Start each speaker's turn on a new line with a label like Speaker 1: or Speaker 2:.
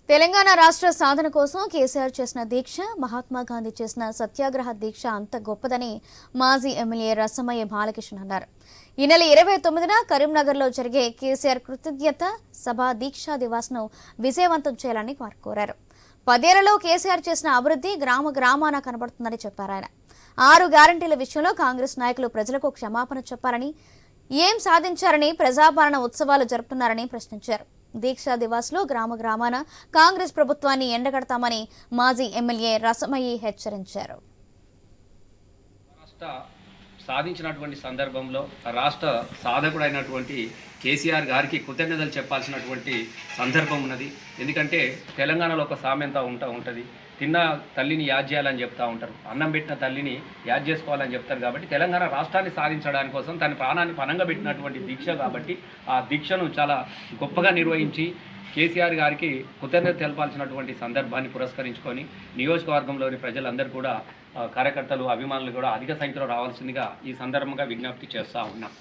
Speaker 1: తెలంగాణ రాష్ట్ర సాధన కోసం కేసీఆర్ చేసిన దీక్ష, మహాత్మా గాంధీ చేసిన సత్యాగ్రహ దీక్ష అంత గొప్పదని మాజీ ఎమ్మెల్యే రసమయ్య బాలకిషన్ అన్నారు. ఈ నెల 29న కరీంనగర్లో జరిగే కేసీఆర్ కృతజ్ఞత సభ దీక్షా దివాస్ను విజయవంతం చేయాలని వారు కోరారు. 10 ఏళ్లలో కేసీఆర్ చేసిన అభివృద్ధి గ్రామ గ్రామాన కనబడుతుందని చెప్పారు. ఆయన 6 గ్యారంటీల విషయంలో కాంగ్రెస్ నాయకులు ప్రజలకు క్షమాపణ చెప్పారని, ఏం సాధించారని ప్రజాపాలన ఉత్సవాలు జరుపుతున్నారని ప్రశ్నించారు. దీక్షా దివాస్లో గ్రామ గ్రామాన కాంగ్రెస్ ప్రభుత్వాన్ని ఎండగడతామని మాజీ ఎమ్మెల్యే రసమయ్యి హెచ్చరించారు.
Speaker 2: సాధించినటువంటి సందర్భంలో రాష్ట్ర సాధకుడైనటువంటి కేసీఆర్ గారికి కృతజ్ఞతలు చెప్పాల్సినటువంటి సందర్భం ఉన్నది. ఎందుకంటే తెలంగాణలో ఒక సామెత ఉంటుంది, తిన్న తల్లిని యాద్ చేయాలని చెప్తూ ఉంటారు, అన్నం పెట్టిన తల్లిని యాద్ చేసుకోవాలని చెప్తారు. కాబట్టి తెలంగాణ రాష్ట్రాన్ని సాధించడానికి కోసం తన ప్రాణాన్ని పనంగా పెట్టినటువంటి దీక్ష కాబట్టి ఆ దీక్షను చాలా గొప్పగా నిర్వహించి కేసీఆర్ గారికి కృతజ్ఞత తెలపాల్సినటువంటి సందర్భాన్ని పురస్కరించుకొని నియోజకవర్గంలోని ప్రజలందరూ కూడా కార్యకర్తలు, అభిమానులు కూడా అధిక సంఖ్యలో రావాల్సిందిగా ఈ సందర్భంగా విజ్ఞప్తి చేస్తూ ఉన్నాం.